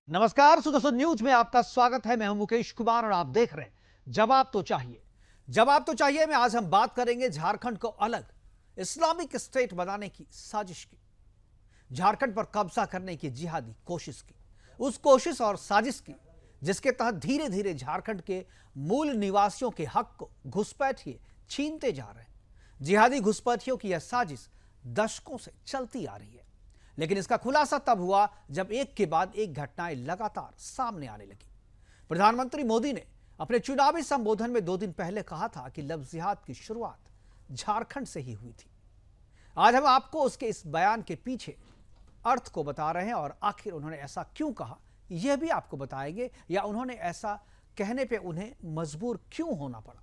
नमस्कार, सुदर्शन न्यूज में आपका स्वागत है। मैं हूं मुकेश कुमार और आप देख रहे हैं जवाब तो चाहिए। जवाब तो चाहिए में आज हम बात करेंगे झारखंड को अलग इस्लामिक स्टेट बनाने की साजिश की, झारखंड पर कब्जा करने की जिहादी कोशिश की, उस कोशिश और साजिश की जिसके तहत धीरे धीरे झारखंड के मूल निवासियों के हक को घुसपैठिए छीनते जा रहे हैं। जिहादी घुसपैठियों की यह साजिश दशकों से चलती आ रही है, लेकिन इसका खुलासा तब हुआ जब एक के बाद एक घटनाएं लगातार सामने आने लगी। प्रधानमंत्री मोदी ने अपने चुनावी संबोधन में 2 दिन पहले कहा था कि लव जिहाद की शुरुआत झारखंड से ही हुई थी। आज हम आपको उसके इस बयान के पीछे अर्थ को बता रहे हैं और आखिर उन्होंने ऐसा क्यों कहा यह भी आपको बताएंगे, या उन्होंने ऐसा कहने पर उन्हें मजबूर क्यों होना पड़ा।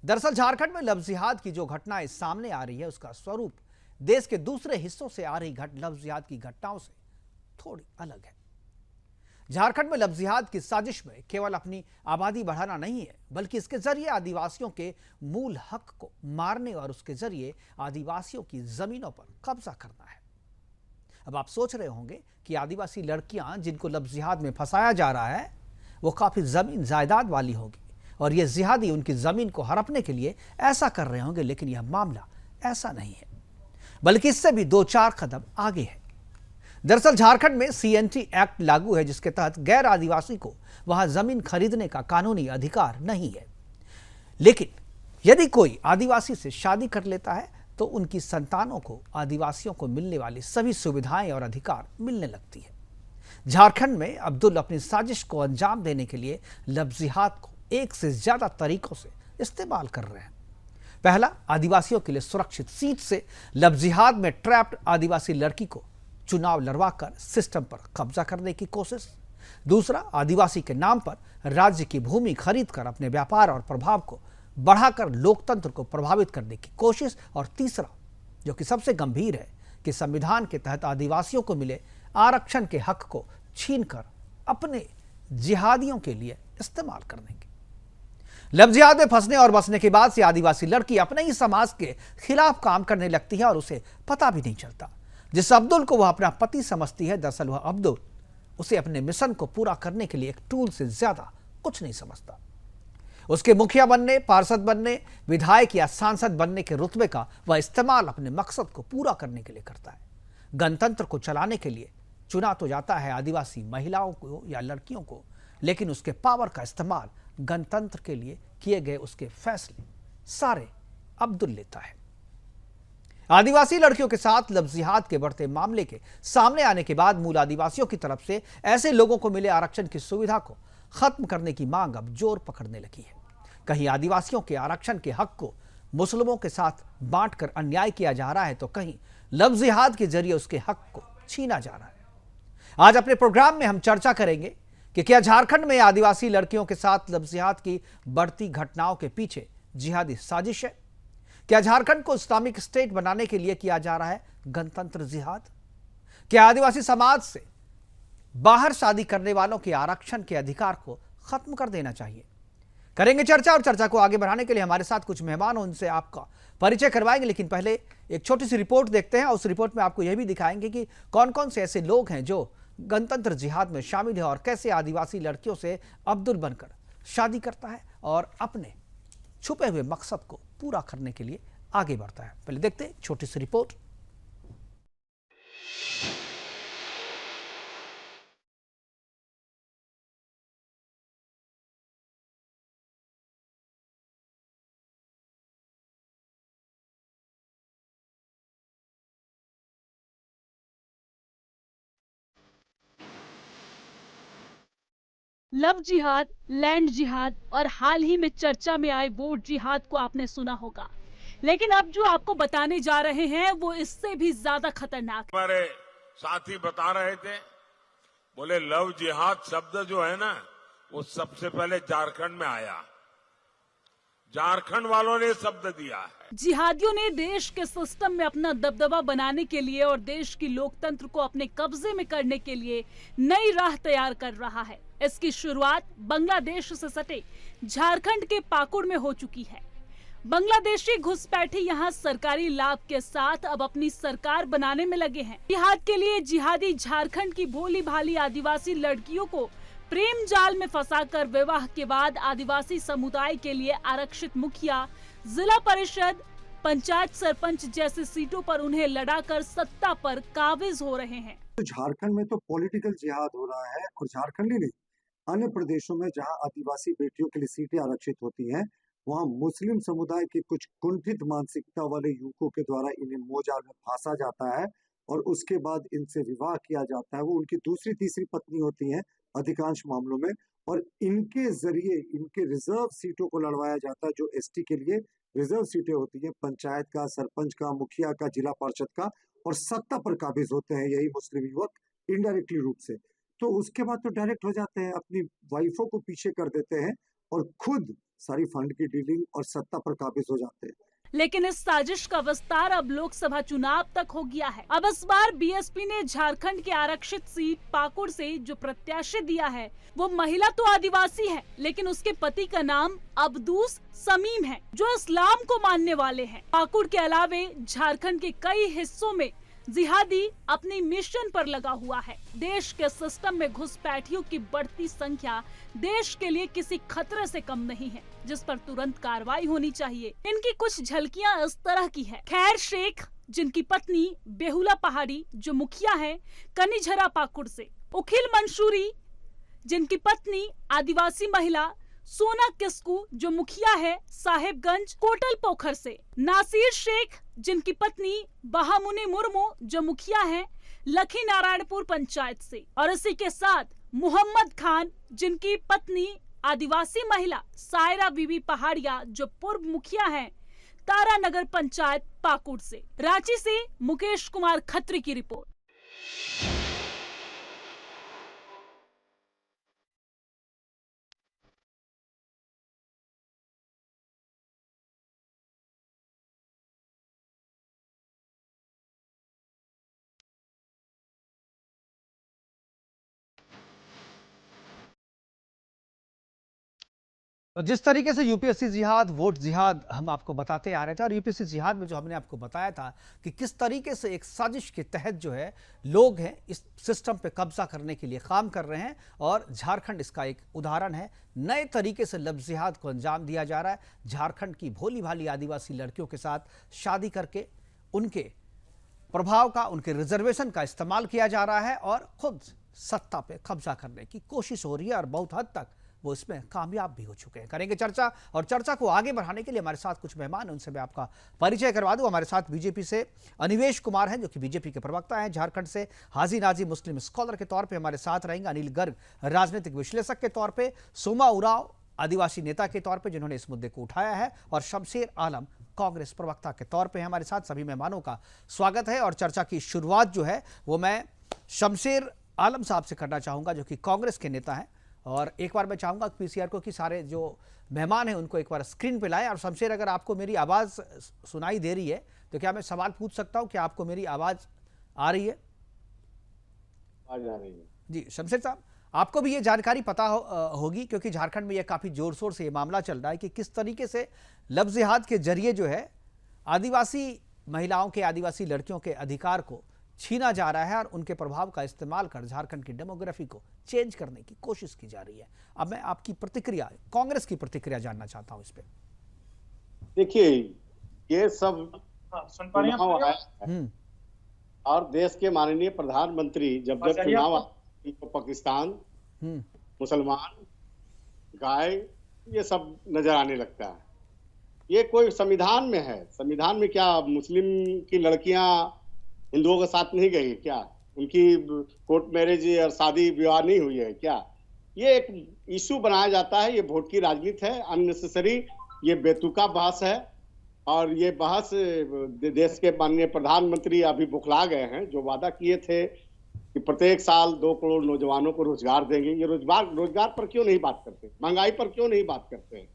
दरअसल झारखंड में लव जिहाद की जो घटनाएं सामने आ रही है उसका स्वरूप देश के दूसरे हिस्सों से आ रही लव जिहाद की घटनाओं से थोड़ी अलग है। झारखंड में लव जिहाद की साजिश में केवल अपनी आबादी बढ़ाना नहीं है, बल्कि इसके जरिए आदिवासियों के मूल हक को मारने और उसके जरिए आदिवासियों की जमीनों पर कब्जा करना है। अब आप सोच रहे होंगे कि आदिवासी लड़कियां जिनको लव जिहाद में फंसाया जा रहा है वो काफी जमीन जायदाद वाली होगी और ये जिहादी उनकी जमीन को हड़पने के लिए ऐसा कर रहे होंगे, लेकिन यह मामला ऐसा नहीं है, बल्कि इससे भी 2-4 कदम आगे है। दरअसल झारखंड में सीएनटी एक्ट लागू है, जिसके तहत गैर आदिवासी को वहां जमीन खरीदने का कानूनी अधिकार नहीं है। लेकिन यदि कोई आदिवासी से शादी कर लेता है तो उनकी संतानों को आदिवासियों को मिलने वाली सभी सुविधाएं और अधिकार मिलने लगती है। झारखंड में अब्दुल अपनी साजिश को अंजाम देने के लिए लव जिहाद को एक से ज्यादा तरीकों से इस्तेमाल कर रहे हैं। पहला, आदिवासियों के लिए सुरक्षित सीट से लव जिहाद में ट्रैप्ड आदिवासी लड़की को चुनाव लड़वाकर सिस्टम पर कब्जा करने की कोशिश। दूसरा, आदिवासी के नाम पर राज्य की भूमि खरीदकर अपने व्यापार और प्रभाव को बढ़ाकर लोकतंत्र को प्रभावित करने की कोशिश। और तीसरा, जो कि सबसे गंभीर है, कि संविधान के तहत आदिवासियों को मिले आरक्षण के हक को छीनकर अपने जिहादियों के लिए इस्तेमाल करने की। लव जिहाद में फंसने और बसने के बाद से आदिवासी लड़की अपने ही समाज के खिलाफ काम करने लगती है और उसे पता भी नहीं चलता। जिस अब्दुल को वह अपना पति समझती है, दरअसल वह अब्दुल उसे अपने मिशन को पूरा करने के लिए एक टूल से ज्यादा कुछ नहीं समझता। उसके मुखिया बनने, पार्षद बनने, विधायक या सांसद बनने के रुतबे का वह इस्तेमाल अपने मकसद को पूरा करने के लिए करता है। गणतंत्र को चलाने के लिए चुना तो जाता है आदिवासी महिलाओं को या लड़कियों को, लेकिन उसके पावर का इस्तेमाल गणतंत्र के लिए किए गए उसके फैसले सारे अब्दुल लेता है। आदिवासी लड़कियों के साथ लव जिहाद के बढ़ते मामले के सामने आने के बाद मूल आदिवासियों की तरफ से ऐसे लोगों को मिले आरक्षण की सुविधा को खत्म करने की मांग अब जोर पकड़ने लगी है। कहीं आदिवासियों के आरक्षण के हक को मुस्लिमों के साथ बांटकर अन्याय किया जा रहा है, तो कहीं लव जिहाद के जरिए उसके हक को छीना जा रहा है। आज अपने प्रोग्राम में हम चर्चा करेंगे कि क्या झारखंड में आदिवासी लड़कियों के साथ लव जिहाद की बढ़ती घटनाओं के पीछे जिहादी साजिश है? क्या झारखंड को इस्लामिक स्टेट बनाने के लिए किया जा रहा है गणतंत्र जिहाद? क्या आदिवासी समाज से बाहर शादी करने वालों के आरक्षण के अधिकार को खत्म कर देना चाहिए? करेंगे चर्चा, और चर्चा को आगे बढ़ाने के लिए हमारे साथ कुछ मेहमान हैं, उनसे आपका परिचय करवाएंगे। लेकिन पहले एक छोटी सी रिपोर्ट देखते हैं और उस रिपोर्ट में आपको यह भी दिखाएंगे कि कौन कौन से ऐसे लोग हैं जो गणतंत्र जिहाद में शामिल है और कैसे आदिवासी लड़कियों से अब्दुल बनकर शादी करता है और अपने छुपे हुए मकसद को पूरा करने के लिए आगे बढ़ता है। पहले देखते हैं छोटी सी रिपोर्ट। लव जिहाद, लैंड जिहाद और हाल ही में चर्चा में आए वोट जिहाद को आपने सुना होगा, लेकिन अब जो आपको बताने जा रहे हैं वो इससे भी ज्यादा खतरनाक है। हमारे साथी बता रहे थे, बोले लव जिहाद शब्द जो है ना, वो सबसे पहले झारखंड में आया। झारखंड वालों ने शब्द दिया है। जिहादियों ने देश के सिस्टम में अपना दबदबा बनाने के लिए और देश की लोकतंत्र को अपने कब्जे में करने के लिए नई राह तैयार कर रहा है। इसकी शुरुआत बांग्लादेश से सटे झारखंड के पाकुड़ में हो चुकी है। बांग्लादेशी घुसपैठी यहाँ सरकारी लाभ के साथ अब अपनी सरकार बनाने में लगे हैं। जिहाद के लिए जिहादी झारखंड की भोली भाली आदिवासी लड़कियों को प्रेम जाल में फंसाकर विवाह के बाद आदिवासी समुदाय के लिए आरक्षित मुखिया, जिला परिषद, पंचायत सरपंच जैसी सीटों पर उन्हें लड़ाकर सत्ता पर काबिज हो रहे हैं। तो झारखंड में तो पॉलिटिकल जिहाद हो रहा है, और झारखंड ही नहीं, अन्य प्रदेशों में जहां आदिवासी बेटियों के लिए सीटें आरक्षित होती हैं, वहां मुस्लिम समुदाय के कुछ कुंठित मानसिकता वाले युवकों के द्वारा इन्हें मोहजाल में फांसा जाता है और उसके बाद इनसे विवाह किया जाता है। वो उनकी दूसरी तीसरी पत्नी होती हैं अधिकांश मामलों में, और इनके जरिए इनके रिजर्व सीटों को लड़वाया जाता है, जो एसटी के लिए रिजर्व सीटें होती हैं, पंचायत का, सरपंच का, मुखिया का, जिला परिषद का, और सत्ता पर काबिज होते हैं यही मुस्लिम युवक इनडायरेक्टली रूप से। तो उसके बाद तो डायरेक्ट हो जाते हैं, अपनी वाइफों को पीछे कर देते हैं और खुद सारी फंड की डीलिंग और सत्ता पर काबिज हो जाते हैं। लेकिन इस साजिश का विस्तार अब लोकसभा चुनाव तक हो गया है। अब इस बार बीएसपी ने झारखंड की आरक्षित सीट पाकुड़ से जो प्रत्याशी दिया है वो महिला तो आदिवासी है, लेकिन उसके पति का नाम अब्दूस समीम है, जो इस्लाम को मानने वाले हैं। पाकुड़ के अलावे झारखंड के कई हिस्सों में जिहादी अपनी मिशन पर लगा हुआ है। देश के सिस्टम में घुसपैठियों की बढ़ती संख्या देश के लिए किसी खतरे से कम नहीं है, जिस पर तुरंत कार्रवाई होनी चाहिए। इनकी कुछ झलकियां इस तरह की है। खैर शेख, जिनकी पत्नी बेहुला पहाड़ी, जो मुखिया है कनीझरा पाकुड़ से। उखिल मंसूरी, जिनकी पत्नी आदिवासी महिला सोना किस्कू, जो मुखिया है साहेबगंज कोटल पोखर से। नासिर शेख, जिनकी पत्नी बहामुनी मुर्मू, जो मुखिया है लखी नारायणपुर पंचायत से। और इसी के साथ मोहम्मद खान, जिनकी पत्नी आदिवासी महिला सायरा बीबी पहाड़िया, जो पूर्व मुखिया है तारानगर पंचायत पाकुड़ से। रांची से मुकेश कुमार खत्री की रिपोर्ट। तो जिस तरीके से यूपीएससी जिहाद, वोट जिहाद हम आपको बताते आ रहे थे, और यूपीएससी जिहाद में जो हमने आपको बताया था कि किस तरीके से एक साजिश के तहत जो है लोग हैं इस सिस्टम पे कब्जा करने के लिए काम कर रहे हैं, और झारखंड इसका एक उदाहरण है। नए तरीके से लव जिहाद को अंजाम दिया जा रहा है। झारखंड की भोली भाली आदिवासी लड़कियों के साथ शादी करके उनके प्रभाव का, उनके रिजर्वेशन का इस्तेमाल किया जा रहा है और खुद सत्ता पे कब्जा करने की कोशिश हो रही है, और बहुत हद तक वो इसमें कामयाब भी हो चुके हैं। करेंगे चर्चा, और चर्चा को आगे बढ़ाने के लिए हमारे साथ कुछ मेहमान, उनसे मैं आपका परिचय करवा दूं। हमारे साथ बीजेपी से अनिवेश कुमार हैं, जो कि बीजेपी के प्रवक्ता हैं। झारखंड से हाजी नाजी मुस्लिम स्कॉलर के तौर पे हमारे साथ रहेंगे। अनिल गर्ग राजनीतिक विश्लेषक के तौर पे, सोमा उरांव आदिवासी नेता के तौर पे जिन्होंने इस मुद्दे को उठाया है, और शमशेर आलम कांग्रेस प्रवक्ता के तौर पे हमारे साथ। सभी मेहमानों का स्वागत है, और चर्चा की शुरुआत जो है वो मैं शमशेर आलम साहब से करना चाहूँगा, जो कि कांग्रेस के नेता हैं। और एक बार मैं चाहूँगा पीसीआर को कि सारे जो मेहमान हैं उनको एक बार स्क्रीन पे लाएं। और शमशेर, अगर आपको मेरी आवाज़ सुनाई दे रही है तो क्या मैं सवाल पूछ सकता हूँ, क्या आपको मेरी आवाज़ आ रही है? आवाज़ आ रही है जी। शमशेर साहब, आपको भी ये जानकारी पता होगी, क्योंकि झारखंड में ये काफ़ी ज़ोर शोर से ये मामला चल रहा है कि किस तरीके से लव जिहाद के जरिए जो है आदिवासी महिलाओं के, आदिवासी लड़कियों के अधिकार को छीना जा रहा है, और उनके प्रभाव का इस्तेमाल कर झारखंड की डेमोग्राफी को चेंज करने की कोशिश की जा रही है। अब मैं आपकी प्रतिक्रिया, कांग्रेस की प्रतिक्रिया जानना चाहता हूं इस पे। देखिए, ये सब चुनाव है, और देश के माननीय प्रधानमंत्री जब चुनाव आते तो पाकिस्तान, मुसलमान, गाय, ये सब नजर आने लगता है। ये कोई संविधान में है? संविधान में क्या मुस्लिम की लड़कियां हिंदुओं के साथ नहीं गई क्या? उनकी कोर्ट मैरिज और शादी विवाह नहीं हुई है क्या? ये एक इशू बनाया जाता है। ये वोट की राजनीति है, अननेसेसरी, ये बेतुका बहस है। और ये बहस देश के माननीय प्रधानमंत्री अभी बुखला गए हैं, जो वादा किए थे कि प्रत्येक साल 2 करोड़ नौजवानों को रोजगार देंगे। ये रोजगार पर क्यों नहीं बात करते? महंगाई पर क्यों नहीं बात करते हैं?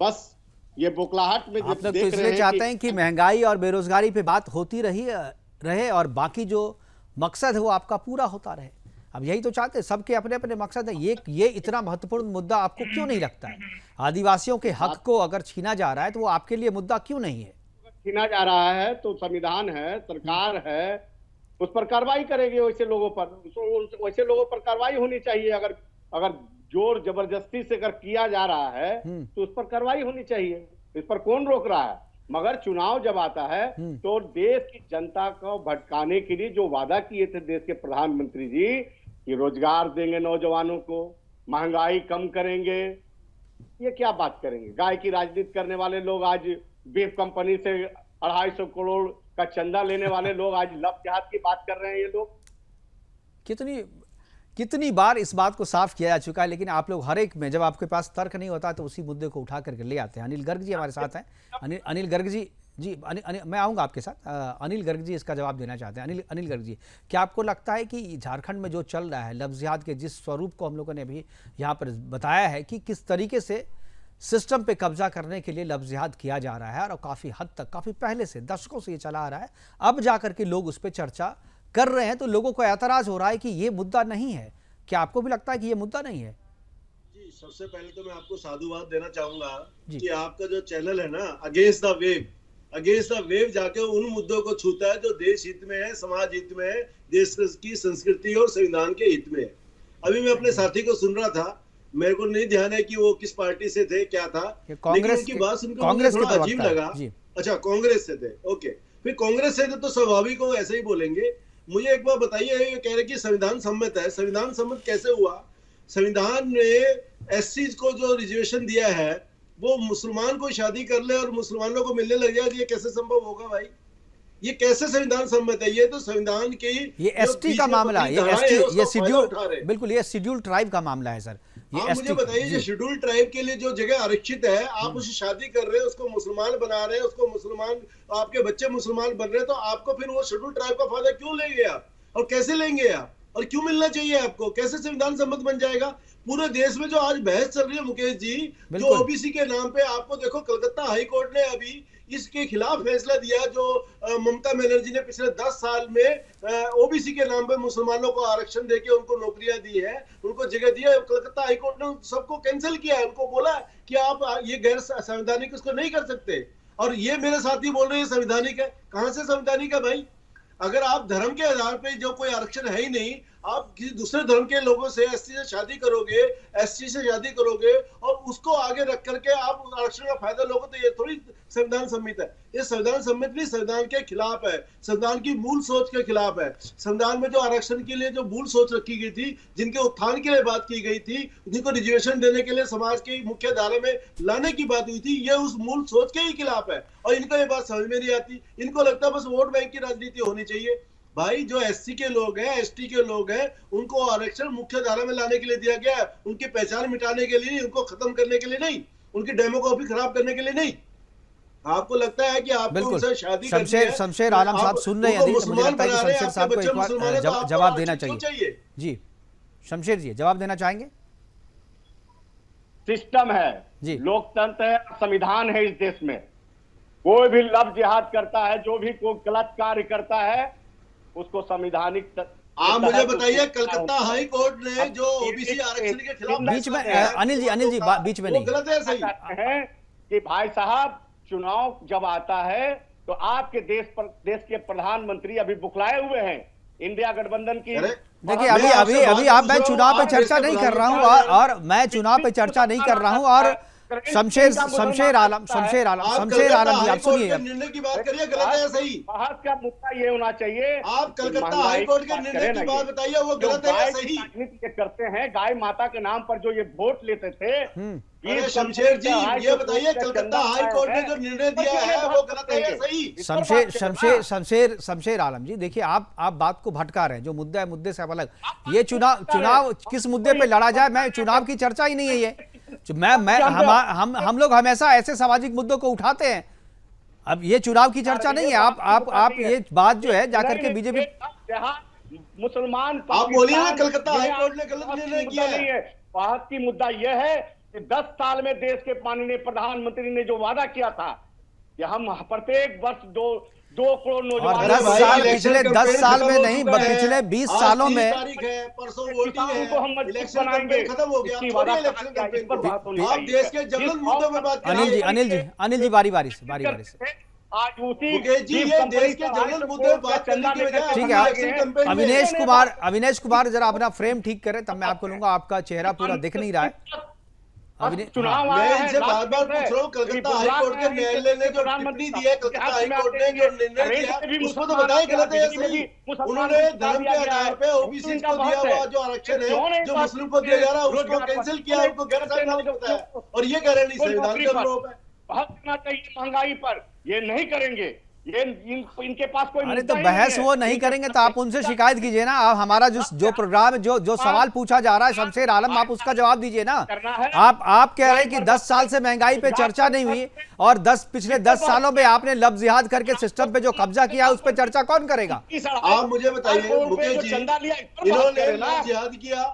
बस ये बुखलाहट में आप लोग तो इसलिए चाहते हैं कि महंगाई और बेरोजगारी पे बात होती रहे, और बाकी जो मकसद है वो आपका पूरा होता रहे। अब यही तो चाहते हैं, सबके अपने अपने मकसद है। ये इतना महत्वपूर्ण मुद्दा आपको क्यों नहीं लगता है? आदिवासियों के हक को अगर छीना जा रहा है तो वो आपके लिए मुद्दा क्यों नहीं है? छीना जा रहा है तो संविधान है, सरकार है, उस पर कार्रवाई करेगी। वैसे लोगों पर कार्रवाई होनी चाहिए। अगर जोर जबरदस्ती से अगर किया जा रहा है तो उस पर कार्रवाई होनी चाहिए। इस पर कौन रोक रहा है? मगर चुनाव जब आता है तो देश की जनता को भटकाने के लिए जो वादा किए थे देश के प्रधानमंत्री जी कि रोजगार देंगे नौजवानों को, महंगाई कम करेंगे, ये क्या बात करेंगे? गाय की राजनीति करने वाले लोग आज बीफ कंपनी से 250 करोड़ का चंदा लेने वाले लोग आज लव जिहाद की बात कर रहे हैं। ये लोग कितनी बार इस बात को साफ किया जा चुका है, लेकिन आप लोग हर एक में जब आपके पास तर्क नहीं होता तो उसी मुद्दे को उठा करके ले आते हैं। अनिल गर्ग जी हमारे साथ हैं। अनिल गर्ग जी मैं आऊंगा आपके साथ। अनिल गर्ग जी इसका जवाब देना चाहते हैं। अनिल गर्ग जी, क्या आपको लगता है कि झारखंड में जो चल रहा है, लव जिहाद के जिस स्वरूप को हम लोगों ने अभी यहाँ पर बताया है कि किस तरीके से सिस्टम पे कब्जा करने के लिए लव जिहाद किया जा रहा है और काफ़ी हद तक, काफ़ी पहले से, दशकों से ये चला आ रहा है, अब जाकर के लोग उस पर चर्चा कर रहे हैं तो लोगों को ऐतराज हो रहा है कि ये मुद्दा नहीं है। क्या आपको भी लगता है कि ये मुद्दा नहीं है? जी, सबसे पहले तो मैं आपको साधुवाद देना चाहूंगा कि आपका जो चैनल है ना, अगेंस्ट द वेव जाके उन मुद्दों को छूता है जो देश हित में है, समाज हित में है, देश की संस्कृति और संविधान के हित में है। अभी मैं अपने साथी को सुन रहा था, मेरे को नहीं ध्यान है कि वो किस पार्टी से थे, क्या था, लेकिन उनकी बात सुनकर मुझे थोड़ा अजीब लगा। अच्छा, कांग्रेस से थे, ओके। फिर कांग्रेस से थे तो स्वाभाविक हो ऐसे ही बोलेंगे। मुझे एक बार बताइए, ये कह रहे कि संविधान सम्मत है, संविधान सम्मत कैसे हुआ? संविधान ने एससी को जो रिजर्वेशन दिया है वो मुसलमान को शादी कर ले और मुसलमानों को मिलने लग जाए, ये कैसे संभव होगा भाई? ये कैसे संविधान सम्मत है? ये तो संविधान की ये एसटी का मामला है, ये शेड्यूल, बिल्कुल ये शेड्यूल ट्राइब का मामला है सर। हाँ, मुझे बताइए, जो शेड्यूल ट्राइब के लिए जो जगह आरक्षित है, आप उससे शादी कर रहे हैं, उसको मुसलमान बना रहे हैं, उसको मुसलमान, आपके बच्चे मुसलमान बन रहे हैं, तो आपको फिर वो शेड्यूल ट्राइब का फायदा क्यों लेंगे आप? और कैसे लेंगे आप? और क्यों मिलना चाहिए आपको? कैसे संविधान सम्मत बन जाएगा? पूरे देश में जो आज बहस चल रही है मुकेश जी, जो ओबीसी के नाम पे, आपको देखो कलकत्ता हाई कोर्ट ने अभी इसके खिलाफ फैसला दिया जो ममता बनर्जी ने पिछले 10 साल में ओबीसी के नाम पे मुसलमानों को आरक्षण देके उनको नौकरियां दी है, उनको जगह दी है। कलकत्ता हाई कोर्ट ने सबको कैंसिल किया है, उनको बोला कि आप ये गैर संवैधानिक इसको नहीं कर सकते। और ये मेरे साथी बोल रहे हैं संवैधानिक है। कहां से संवैधानिक है भाई? अगर आप धर्म के आधार पे जो कोई आरक्षण है ही नहीं, आप किसी दूसरे धर्म के लोगों से, एससी से शादी करोगे, एसटी से शादी करोगे और उसको आगे रख करके आप आरक्षण का फायदा लोगे, तो ये थोड़ी संविधान सम्मत है। ये संविधान सम्मत नहीं, संविधान के खिलाफ है, संविधान की मूल सोच के खिलाफ है। संविधान में जो आरक्षण के लिए जो मूल सोच रखी गई थी, जिनके उत्थान के लिए बात की गई थी, जिनको रिजर्वेशन देने के लिए समाज की मुख्य धारा में लाने की बात हुई थी, ये उस मूल सोच के ही खिलाफ है। और इनको ये बात समझ में नहीं आती। इनको लगता है बस वोट बैंक की राजनीति होनी चाहिए। भाई, जो एससी के लोग हैं, एसटी के लोग हैं, उनको आरक्षण मुख्य धारा में लाने के लिए दिया गया है, उनकी पहचान मिटाने के लिए, उनको खत्म करने के लिए नहीं, उनकी डेमोग्राफी खराब करने के लिए नहीं। आपको लगता है कि आपको उनसे शादी करनी है? शमशेर आलम साहब सुन रहे हैं, मुझे लगता है कि शमशेर साहब को एक बार जवाब देना चाहिए। जी शमशेर जी, जवाब देना चाहेंगे? सिस्टम है जी, लोकतंत्र है, संविधान है। इस देश में कोई भी लव जिहाद करता है, जो भी कोई गलत कार्य करता है, उसको संविधानिक। आप मुझे बताइए, कलकत्ता हाई कोर्ट ने जो ओबीसी आरक्षण के खिलाफ बीच में अनिल जी बीच में नहीं, गलत है, सही है कि भाई साहब, चुनाव जब आता है तो आपके देश के प्रधानमंत्री अभी बुखलाए हुए हैं इंडिया गठबंधन की। देखिए अभी आप, मैं चुनाव पे चर्चा नहीं कर रहा हूँ और मैं चुनाव पे चर्चा नहीं कर रहा हूँ। और शमशेर आलम जी, आप सुनिए, निर्णय की बात करिए, गलत है या सही? बहस का मुद्दा ये होना चाहिए, आप कलकत्ता हाई कोर्ट के निर्णय की बात बताइए, वो गलत है या सही? राजनीति करते हैं, गाय माता के नाम पर जो ये वोट लेते थे। शमशेर जी, ये बताइए, कलकत्ता हाई कोर्ट ने जो निर्णय दिया है वो गलत है या सही? शमशेर आलम जी, देखिए आप बात को भटका रहे हैं। जो मुद्दा है, मुद्दे से अलग। ये चुनाव किस मुद्दे पे लड़ा जाए, मैं चुनाव की चर्चा ही नहीं है ये। हम लोग हमेशा ऐसे सामाजिक मुद्दों को उठाते हैं। अब ये चुनाव की चर्चा नहीं है। आप ये बात जो है जाकर के बीजेपी, मुसलमान, आप बोलिए ना, कलकत्ता हाई कोर्ट ने गलत निर्णय किया है। बात की मुद्दा यह है कि 10 साल में देश के माननीय प्रधानमंत्री ने जो वादा किया था कि हम प्रत्येक वर्ष 2 करोड़ और नौजवान 10 भाई, साल, इलेक्शन पिछले 10 कैंपेन साल खत्म में हो नहीं, चुका है। पिछले 20 आज सालों 30 में तारीख है, परसों वोटिंग किसानों है, को हम मजबूत इलेक्शन बनाएंगे। कैंपेन खत्म हो गया, इसकी थोड़ी वादा इलेक्शन कहा गया, इस पर बात होनी कैंपेन। आप चाहिए। देश के जनरल मुद्दों पे बात अनिल जी, करिए। अनिल जी बारी बारी से आज उसी मुकेश जी, ये देश के जनरल मुद्दे पे बात करने की बजाय ठीक अपने है। इलेक्शन कैंपेन में अविनेश कुमार जरा अपना फ्रेम ठीक करें, तब मैं आपको लूंगा। आपका चेहरा पूरा दिख नहीं रहा है। चुनाव मैं इनसे बार बार पूछ रहा हूँ, कलकत्ता हाई कोर्ट के न्यायालय ने जो टिप्पणी दी है, कलकत्ता हाई कोर्ट ने जो निर्णय दिया है, उसको तो बताएं गलत है या सही। उन्होंने धर्म के आधार पे ओबीसी को दिया हुआ जो आरक्षण है, जो मुस्लिम को दिया जा रहा है, उसको कैंसिल किया, उनको गैर संवैधानिक बताया, और ये कह रहे हैं नहीं संविधान के अनुरूप है। बहस करना चाहिए महंगाई पर, ये नहीं करेंगे। ये इनके पास कोई अरे तो बहस वो नहीं करेंगे तो आप उनसे शिकायत कीजिए ना। आप हमारा जो प्रोग्राम जो सवाल पूछा जा रहा है शमशेर आलम, आप उसका जवाब दीजिए ना। आप कह रहे हैं कि 10 साल से महंगाई पे चर्चा नहीं हुई, और पिछले 10 सालों में आपने लफ्ज जिहाद करके सिस्टम पे जो कब्जा किया उस पर चर्चा कौन करेगा? आप मुझे बताइए मुकेश जी, इन्होंने लफ्ज जिहाद किया,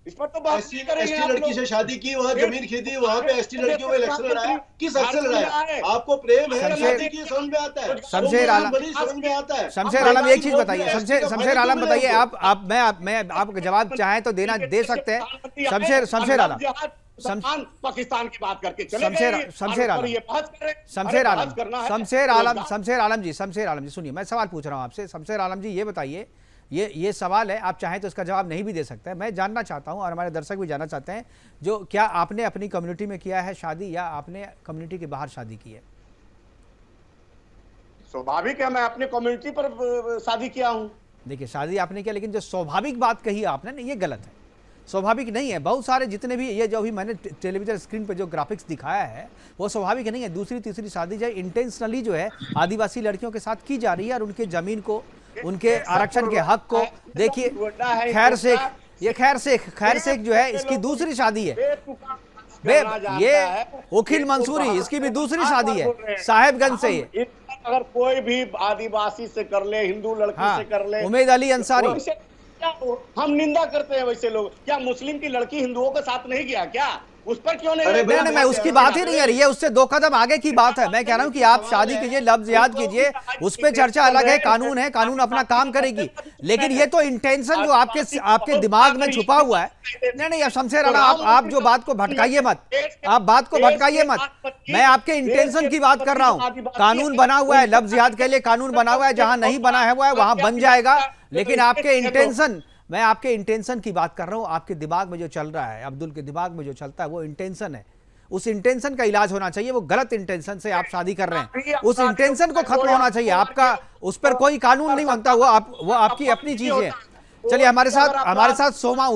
इस पर तो एसटी लड़की से शादी की, वहाँ जमीन खरीदी, वहाँ पे एसटी लड़कियों में इलेक्शन लड़ाया, किस हद से लड़ाया? आपको प्रेम है शादी की समझ में आता है, शमशेर आलम समझ में आता है। शमशेर आलम एक चीज बताइए, शमशेर आलम बताइए, मैं आप जवाब चाहें तो दे सकते हैं। शमशेर आलम पाकिस्तान की बात करके शमशेर आलम जी सुनिए, मैं सवाल पूछ रहा हूं आपसे। शमशेर आलम जी ये बताइए, ये सवाल है, आप चाहें तो इसका जवाब नहीं भी दे सकते हैं। मैं जानना चाहता हूं और हमारे दर्शक भी जानना चाहते हैं, जो क्या आपने अपनी कम्युनिटी में किया है शादी, या आपने कम्युनिटी के बाहर शादी की है? स्वाभाविक है, मैं अपनी कम्युनिटी पर शादी किया हूं। देखिए, शादी आपने किया, लेकिन जो स्वाभाविक बात कही आपने ना, ये गलत है। स्वाभाविक नहीं है। बहुत सारे जितने भी ये जो भी मैंने टेलीविजन स्क्रीन पे जो ग्राफिक्स दिखाया है वो स्वाभाविक नहीं है। दूसरी तीसरी शादी जो इंटेंशनली जो है आदिवासी लड़कियों के साथ की जा रही है, और उनके जमीन को, उनके आरक्षण के हक को देखिए। खैर शेख जो है, इसकी दूसरी शादी है। ये उखिल मंसूरी, इसकी भी दूसरी शादी है, साहेबगंज से। ये अगर कोई भी आदिवासी से कर ले, हिंदू लड़की से कर ले, उमेद अली अंसारी, हम निंदा करते हैं वैसे लोग। क्या मुस्लिम की लड़की हिंदुओं के साथ नहीं गया क्या? उस पर क्यों नहीं? नहीं, मैं उसकी बात ही नहीं आ रही है, उससे 2 कदम आगे की बात है। मैं कह रहा हूं कि आप शादी कीजिए, लफ्ज याद कीजिए, उस पर चर्चा अलग है। कानून है, कानून अपना काम करेगी, लेकिन ये तो इंटेंशन जो आपके दिमाग में छुपा हुआ है। नहीं शमशेर आलम, आप जो बात को भटकाइए मत, आप बात को भटकाइए मत। मैं आपके इंटेंशन की बात कर रहा हूं। कानून बना हुआ है, लफ्ज याद के लिए कानून बना हुआ है, जहां नहीं बना है हुआ है वहां बन जाएगा। लेकिन आपके इंटेंशन, मैं आपके इंटेंशन की बात कर रहा हूं। आपके दिमाग में जो चल रहा है, अब्दुल के दिमाग में जो चलता है, वो इंटेंशन है। उस इंटेंशन का इलाज होना चाहिए। वो गलत इंटेंशन से आप शादी कर रहे हैं, उस इंटेंशन को खत्म होना चाहिए। आपका उस पर कोई कानून नहीं बनता, वो आपकी अपनी चीज है। चलिए, हमारे साथ सोमा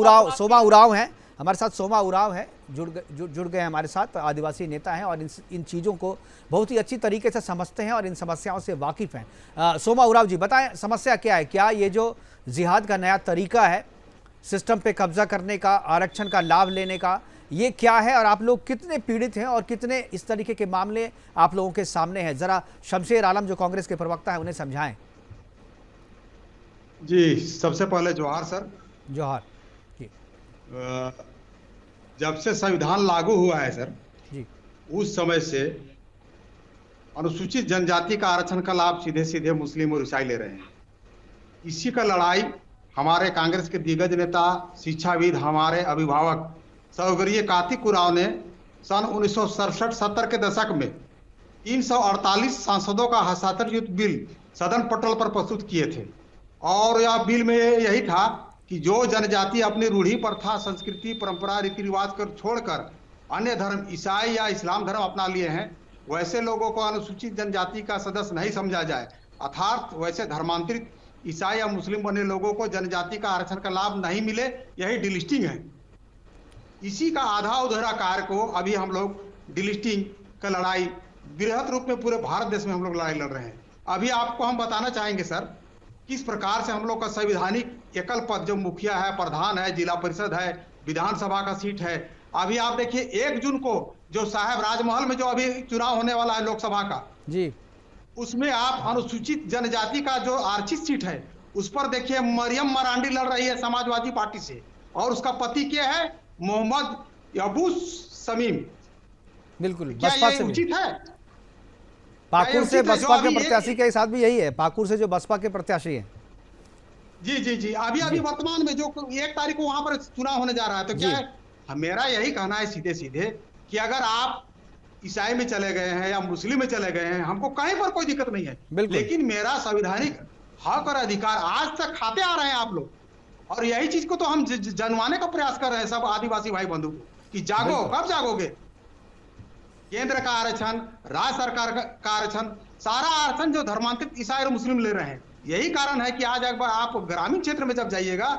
उरांव हैं, हमारे साथ सोमा उरांव है, जुड़ गए हमारे साथ। आदिवासी नेता हैं और इन चीज़ों को बहुत ही अच्छी तरीके से समझते हैं और इन समस्याओं से वाकिफ हैं। सोमा उरांव जी, बताएं समस्या क्या है? क्या ये जो जिहाद का नया तरीका है सिस्टम पे कब्जा करने का, आरक्षण का लाभ लेने का, ये क्या है, और आप लोग कितने पीड़ित हैं और कितने इस तरीके के मामले आप लोगों के सामने हैं? जरा शमशेर आलम जो कांग्रेस के प्रवक्ता है उन्हें समझाएं। जी, सबसे पहले जोहार सर। जोहार जी। जब से संविधान लागू हुआ है सर जी, उस समय से अनुसूचित जनजाति का आरक्षण का लाभ सीधे सीधे मुस्लिम और ईसाई ले रहे हैं। इसी का लड़ाई हमारे कांग्रेस के दिग्गज नेता, शिक्षाविद, हमारे अभिभावक स्वर्गीय कार्तिक उरांव ने सन 1967-70 के दशक में 348 सांसदों का हस्ताक्षरित बिल सदन पटल पर प्रस्तुत किए थे। और यह बिल में यही था कि जो जनजाति अपनी रूढ़ी प्रथा, संस्कृति, परंपरा, रीति रिवाज कर छोड़कर अन्य धर्म, ईसाई या इस्लाम धर्म अपना लिए हैं, वैसे लोगों को अनुसूचित जनजाति का सदस्य नहीं समझा जाए। अर्थात वैसे धर्मांतरित ईसाई या मुस्लिम बने लोगों को जनजाति का आरक्षण का लाभ नहीं मिले, यही डिलिस्टिंग है। इसी का आधा अधूरा कार्य को अभी हम लोग डिलिस्टिंग का लड़ाई बृहद रूप में पूरे भारत देश में हम लोग लड़ाई लड़ रहे हैं। अभी आपको हम बताना चाहेंगे सर किस प्रकार से हम लोग का संवैधानिक एकल पद, जो मुखिया है, प्रधान है, जिला परिषद है, विधानसभा का सीट है। अभी आप देखिए 1 जून को जो साहब राजमहल में जो अभी चुनाव होने वाला है लोकसभा का जी, उसमें आप अनुसूचित जनजाति का जो आरक्षित सीट है उस पर देखिए मरियम मरांडी लड़ रही है समाजवादी पार्टी से, और उसका पति क्या है? मोहम्मद अबू शमीम। बिल्कुल, क्या ये उचित है? पाकुड़ से उचित है? जो बसपा के अभी प्रत्याशी के साथ भी यही है, पाकुड़ से जो बसपा के प्रत्याशी हैं। जी जी जी, अभी वर्तमान में जो 1 तारीख को वहां पर चुनाव होने जा रहा है, तो क्या है, मेरा यही कहना है सीधे सीधे कि अगर आप ईसाई में चले गए हैं या मुस्लिम में चले गए हैं, हमको कहीं पर कोई दिक्कत नहीं है, लेकिन मेरा संवैधानिक हक और अधिकार आज तक खाते आ रहे हैं आप लोग, और यही चीज को तो हम जनवाने का प्रयास कर रहे हैं सब आदिवासी भाई बंधु को कि जागो। कब जागोगे? केंद्र का आरक्षण, राज्य सरकार का आरक्षण, सारा आरक्षण जो धर्मांतरित ईसाई और मुस्लिम ले रहे हैं, यही कारण है कि आज एक बार आप ग्रामीण क्षेत्र में जब जाइएगा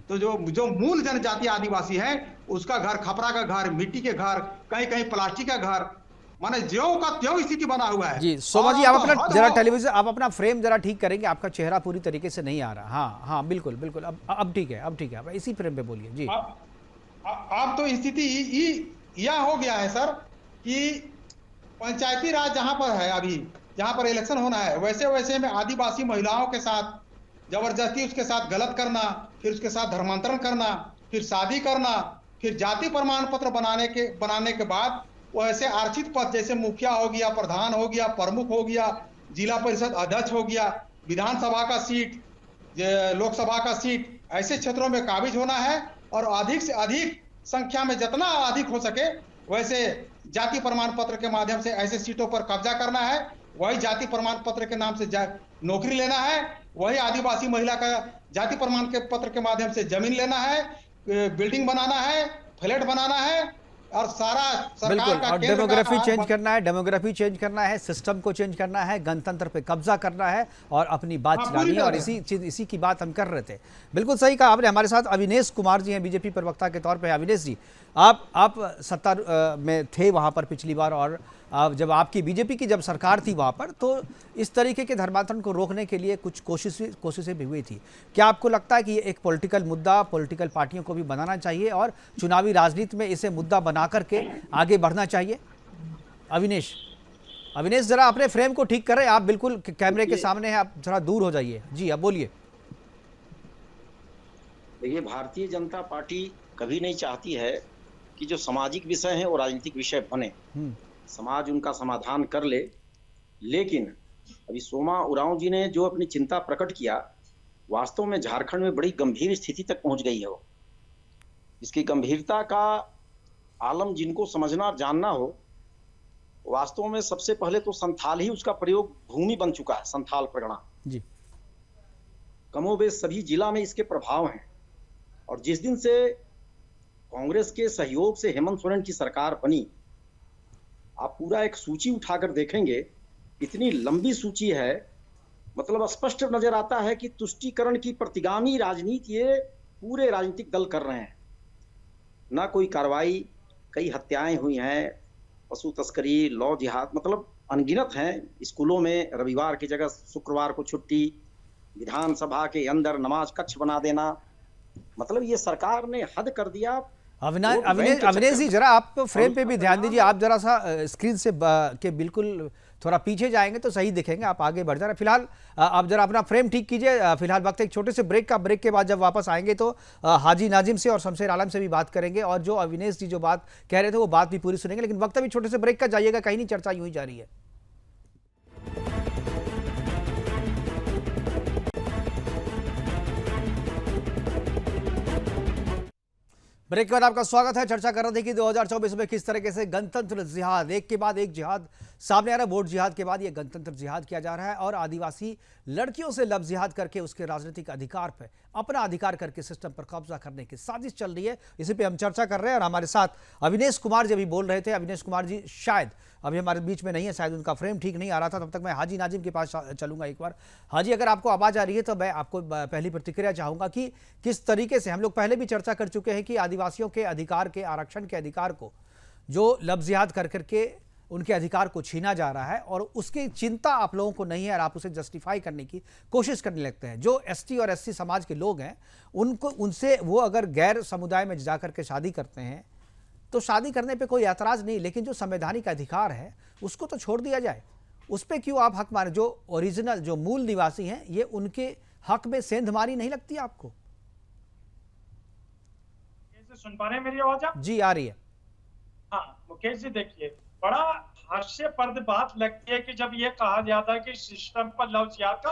तो जो मूल जनजाति आदिवासी है, उसका घर खपरा का घर, मिट्टी के घर, कहीं कहीं प्लास्टिक का घर, माने ज्यों का त्यों स्थिति बना हुआ है। जी शोभा जी, आप अपना जरा टेलीविजन, आप अपना फ्रेम जरा ठीक करेंगे, आपका चेहरा पूरी तरीके से नहीं आ रहा। हाँ हाँ बिल्कुल बिल्कुल, अब ठीक है, अब ठीक है, अब इसी फ्रेम पे बोलिए जी। अब तो स्थिति यह हो गया है सर कि पंचायती राज जहां पर है, अभी जहां पर इलेक्शन होना है, वैसे वैसे में आदिवासी महिलाओं के साथ जबरदस्ती उसके साथ गलत करना, फिर उसके साथ धर्मांतरण करना, फिर शादी करना, फिर जाति प्रमाण पत्र बनाने के बाद वो ऐसे आरक्षित पद जैसे मुखिया हो गया, प्रधान हो गया, प्रमुख हो गया, जिला परिषद अध्यक्ष हो गया, विधानसभा का सीट, लोकसभा का सीट, ऐसे क्षेत्रों में काबिज होना है और अधिक से अधिक संख्या में जितना अधिक हो सके वैसे जाति प्रमाण पत्र के माध्यम से ऐसे सीटों पर कब्जा करना है। वही जाति प्रमाण पत्र के नाम से नौकरी लेना है, वही आदिवासी महिला का जाति प्रमाण के पत्र के माध्यम से जमीन लेना है, बिल्डिंग बनाना है, फ्लैट बनाना है, और सारा सरकार का और डेमोग्राफी चेंज करना है, डेमोग्राफी चेंज करना है, सिस्टम को चेंज करना है, गणतंत्र पे कब्जा करना है और अपनी बात चलानी है। और इसी की बात हम कर रहे थे। बिल्कुल सही कहा आपने। हमारे साथ अविनेश कुमार जी हैं, बीजेपी प्रवक्ता के तौर पे। अविनेश जी, आप सत्ता में थे वहां पर पिछली बार, और जब आपकी बीजेपी की जब सरकार थी वहां पर, तो इस तरीके के धर्मांतरण को रोकने के लिए कुछ कोशिशें भी हुई थी। क्या आपको लगता है कि ये एक पॉलिटिकल मुद्दा पॉलिटिकल पार्टियों को भी बनाना चाहिए और चुनावी राजनीति में इसे मुद्दा बना करके आगे बढ़ना चाहिए? अविनेश जरा अपने फ्रेम को ठीक करें, आप बिल्कुल कैमरे के सामने हैं, आप जरा दूर हो जाइए। जी अब बोलिए। देखिए, भारतीय जनता पार्टी कभी नहीं चाहती है कि जो सामाजिक विषय है वो राजनीतिक विषय बने, समाज उनका समाधान कर ले। लेकिन अभी सोमा उरांव जी ने जो अपनी चिंता प्रकट किया, वास्तव में झारखंड में बड़ी गंभीर स्थिति तक पहुंच गई है। वो इसकी गंभीरता का आलम जिनको समझना और जानना हो, वास्तव में सबसे पहले तो संथाल ही उसका प्रयोग भूमि बन चुका है। संथाल परगना जी कमोबेश सभी जिला में इसके प्रभाव हैं। और जिस दिन से कांग्रेस के सहयोग से हेमंत सोरेन की सरकार बनी, आप पूरा एक सूची उठाकर देखेंगे, इतनी लंबी सूची है, मतलब स्पष्ट नजर आता है कि तुष्टीकरण की प्रतिगामी राजनीति ये पूरे राजनीतिक दल कर रहे हैं। ना कोई कार्रवाई, कई हत्याएं हुई हैं, पशु तस्करी, लौ जिहाद, मतलब अनगिनत हैं। स्कूलों में रविवार की जगह शुक्रवार को छुट्टी, विधानसभा के अंदर नमाज कक्ष बना देना, मतलब ये सरकार ने हद कर दिया। अविनेश जी, जरा आप फ्रेम पे भी ध्यान दीजिए। आप जरा सा स्क्रीन से के बिल्कुल थोड़ा पीछे जाएंगे तो सही दिखेंगे, आप आगे बढ़ जा रहे। फिलहाल आप जरा अपना फ्रेम ठीक कीजिए। फिलहाल वक्त एक छोटे से ब्रेक के बाद जब वापस आएंगे तो हाजी नाजिम से और शमशेर आलम से भी बात करेंगे, और जो अविनेश जी जो बात कह रहे थे वो बात भी पूरी सुनेंगे। लेकिन वक्त अभी छोटे से ब्रेक का, जाइएगा कहीं नहीं, चर्चा यूं ही जारी है। ब्रेक के बाद आपका स्वागत है। चर्चा कर रहे थे कि 2024 में किस तरीके से गणतंत्र जिहाद, एक के बाद एक जिहाद सामने आ रहा है। वोट जिहाद के बाद ये गणतंत्र जिहाद किया जा रहा है और आदिवासी लड़कियों से लव जिहाद करके उसके राजनीतिक अधिकार पर, अपना अधिकार करके सिस्टम पर कब्जा करने की साजिश चल रही है। इसी पे हम चर्चा कर रहे हैं और हमारे साथ अविनेश कुमार जी अभी बोल रहे थे। अविनेश कुमार जी शायद अभी हमारे बीच में नहीं है, शायद उनका फ्रेम ठीक नहीं आ रहा था। तब तक मैं हाजी नाजिम के पास चलूंगा एक बार। हाजी, अगर आपको आवाज आ रही है तो मैं आपको पहली प्रतिक्रिया चाहूंगा कि किस तरीके से, हम लोग पहले भी चर्चा कर चुके हैं कि आदिवासियों के अधिकार के, आरक्षण के अधिकार को जो लव जिहाद कर करके उनके अधिकार को छीना जा रहा है, और उसकी चिंता आप लोगों को नहीं है और आप उसे जस्टिफाई करने की कोशिश करने लगते हैं। जो एसटी और एससी समाज के लोग हैं, उनसे वो अगर गैर समुदाय में जाकर के शादी करते हैं तो शादी करने पे कोई ऐतराज नहीं, लेकिन जो संवैधानिक अधिकार है उसको तो छोड़ दिया जाए। उस पर क्यों आप हक मारे? जो ओरिजिनल, जो मूल निवासी हैं, ये उनके हक में सेंधमारी नहीं लगती आपको? सुन पा रहे हैं मेरी आवाज आप? जी आ रही है। हाँ मुकेश जी, देखिए, बड़ा हास्यप्रद बात लगती है कि जब ये कहा जाता है कि सिस्टम पर लव जिहाद का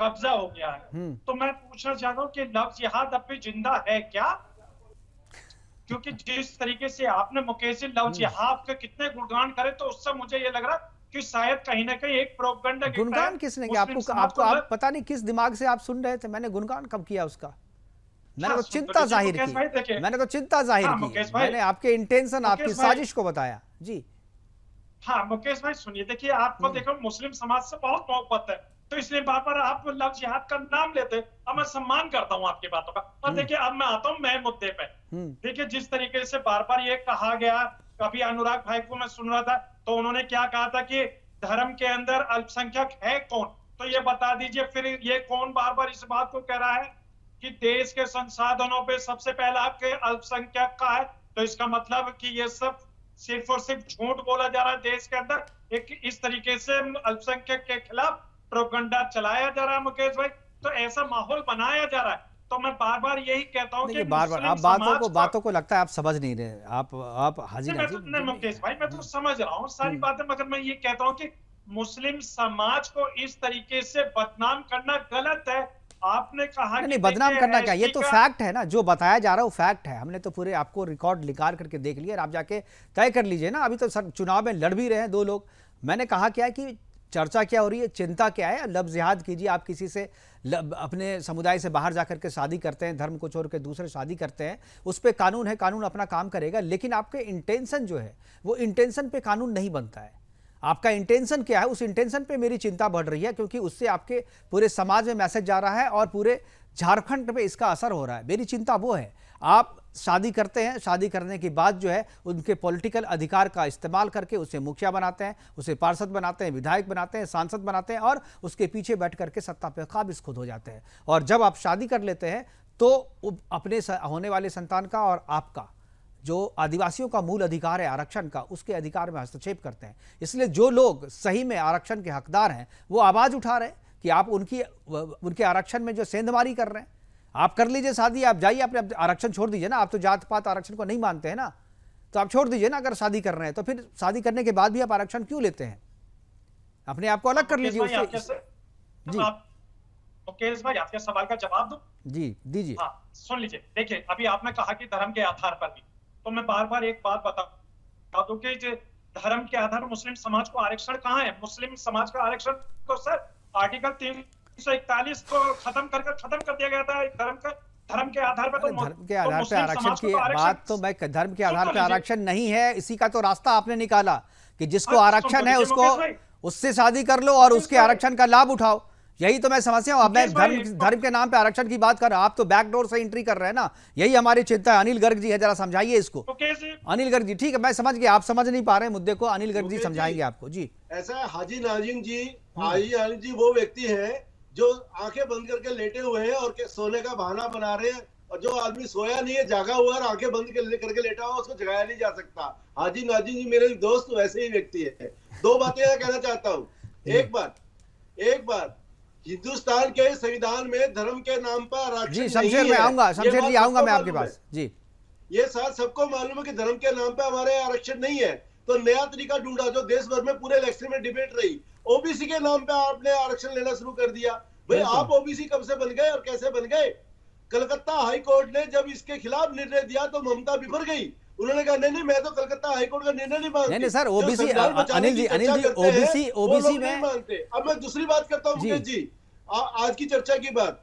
कब्जा हो गया है, तो मैं पूछना चाहता हूँ कि लव जिहाद अब भी जिंदा है क्या? क्योंकि जिस तरीके से आपने मुकेश जी लव जिहाद के कितने गुणगान करे, तो उससे मुझे ये लग रहा कि शायद कहीं ना कहीं एक प्रोपेगेंडा गुणगान किसने किया? आपको आप पता नहीं किस दिमाग से आप सुन रहे थे। मैंने गुणगान कब किया उसका? मैंने तो चिंता जाहिर की, मैंने तो चिंता जाहिर की, मैंने आपके इंटेंशन, आपकी साजिश को बताया जी। हाँ मुकेश भाई सुनिए, देखिए आपको देखो मुस्लिम समाज से बहुत मोहब्बत है, तो इसलिए बार बार आप लव जिहाद का नाम लेते हैं, अब मैं सम्मान करता हूँ आपकी बातों का। और देखिए अब मैं आता हूँ मैं मुद्दे पे। देखिए जिस तरीके से बार बार ये कहा गया, कभी अनुराग भाई को मैं सुन रहा था तो उन्होंने क्या कहा था कि धर्म के अंदर अल्पसंख्यक है कौन, तो ये बता दीजिए फिर ये कौन बार बार इस बात को कह रहा है कि देश के संसाधनों पे सबसे पहला आपके अल्पसंख्यक का है, तो इसका मतलब कि ये सब सिर्फ और सिर्फ झूठ बोला जा रहा है। देश के अंदर एक इस तरीके से अल्पसंख्यक के खिलाफ प्रोपेगेंडा चलाया जा रहा है मुकेश भाई, तो ऐसा माहौल बनाया जा रहा है। तो मैं बार बार यही कहता हूँ कि बार बार आप बातों को लगता है आप समझ नहीं रहे। आप हाजी नहीं मुकेश भाई, मैं तो समझ रहा हूँ सारी बातें, मगर मैं ये कहता हूँ कि मुस्लिम समाज को इस तरीके से बदनाम करना गलत है। आपने कहा नहीं, बदनाम करना क्या, ये तो फैक्ट है ना, जो बताया जा रहा है वो फैक्ट है। हमने तो पूरे आपको रिकॉर्ड निकाल करके देख लिया, आप जाके तय कर लीजिए ना। अभी तो चुनाव में लड़ भी रहे हैं दो लोग। मैंने कहा क्या है कि चर्चा क्या हो रही है, चिंता क्या है, लव जिहाद कीजिए। आप किसी से अपने समुदाय से बाहर जाकर के शादी करते हैं, धर्म को छोड़ के दूसरे शादी करते हैं, उस पर कानून है, कानून अपना काम करेगा। लेकिन आपके इंटेंशन जो है वो इंटेंशन पे कानून नहीं बनता है। आपका इंटेंशन क्या है, उस इंटेंशन पे मेरी चिंता बढ़ रही है, क्योंकि उससे आपके पूरे समाज में मैसेज जा रहा है और पूरे झारखंड पे इसका असर हो रहा है। मेरी चिंता वो है, आप शादी करते हैं, शादी करने के बाद जो है उनके पॉलिटिकल अधिकार का इस्तेमाल करके उसे मुखिया बनाते हैं, उसे पार्षद बनाते हैं, विधायक बनाते हैं, सांसद बनाते हैं और उसके पीछे बैठ करके सत्ता पे काबिज खुद हो जाते हैं। और जब आप शादी कर लेते हैं तो अपने होने वाले संतान का और आपका जो आदिवासियों का मूल अधिकार है आरक्षण का, उसके अधिकार में हस्तक्षेप करते हैं। इसलिए जो लोग सही में आरक्षण के हकदार हैं वो आवाज उठा रहे हैं कि आप उनके आरक्षण में जो सेंधमारी कर रहे हैं। आप कर लीजिए शादी, आप जाइए, अपने आरक्षण छोड़ दीजिए ना। आप तो जात पात आरक्षण को नहीं मानते हैं ना, तो आप छोड़ दीजिए ना। अगर शादी कर रहे हैं तो फिर शादी करने के बाद भी आप आरक्षण क्यों लेते हैं? अपने आप को अलग कर लीजिए उससे। जी मुकेश भाई, आपके सवाल का जवाब दूं? जी दीजिए। हाँ सुन लीजिए, देखिए अभी आपने कहा कि धर्म के आधार पर भी, तो मैं बार बार एक बात बता दूं कि धर्म के आधार मुस्लिम समाज को आरक्षण कहाँ है? मुस्लिम समाज का आरक्षण तो सर आर्टिकल 341 को खत्म कर दिया गया था। धर्म के आधार पर धर्म के आधार पर आरक्षण की बात तो मैं धर्म के आधार पर आरक्षण नहीं है, इसी का तो रास्ता आपने निकाला कि जिसको आरक्षण है उसको उससे शादी कर लो और उसके आरक्षण का लाभ उठाओ। यही तो मैं समस्या हूं। अब मैं धर्म के नाम पे आरक्षण की बात कर रहा हूं, आप तो बैकडोर से एंट्री कर रहे हैं ना, यही हमारी चिंता है। अनिल गर्ग जी है, जरा समझाइए इसको। अनिल गर्ग जी, ठीक है मैं समझ गया, आप समझ नहीं पा रहे हैं मुद्दे को, अनिल गर्ग जी समझाएंगे आपको। जी ऐसा है, हाजी नाजिम जी वो व्यक्ति है जो आंखें बंद करके लेटे हुए हैं और सोने का बहाना बना रहे हैं, और जो आदमी सोया नहीं है, जागा हुआ और आंखें बंद करके लेटा हुआ, उसको जगाया नहीं जा सकता। हाजी नाजिम जी मेरे दोस्त वैसे ही व्यक्ति है। दो बातें कहना चाहता हूँ। एक बात हिंदुस्तान के संविधान में धर्म के नाम पर आरक्षण नहीं है। शमशेर मैं आऊंगा मैं आपके पास। जी ये सबको मालूम है कि धर्म के नाम पे हमारे आरक्षण नहीं है, तो नया तरीका ढूंढा जो देश भर में पूरे इलेक्शन में डिबेट रही। ओबीसी के नाम पे आपने आरक्षण लेना शुरू कर दिया। भाई आप ओबीसी कब से बन गए और कैसे बन गए? कलकत्ता हाई कोर्ट ने जब इसके खिलाफ निर्णय दिया तो ममता बिफर गई। उन्होंने कहा नहीं मैं तो कलकत्ता हाई कोर्ट का निर्णय नहीं मानती। नहीं sir, OBC Anil ji OBC में मानते। अब मैं दूसरी बात करता हूँ मुकेश जी, आज की चर्चा की बात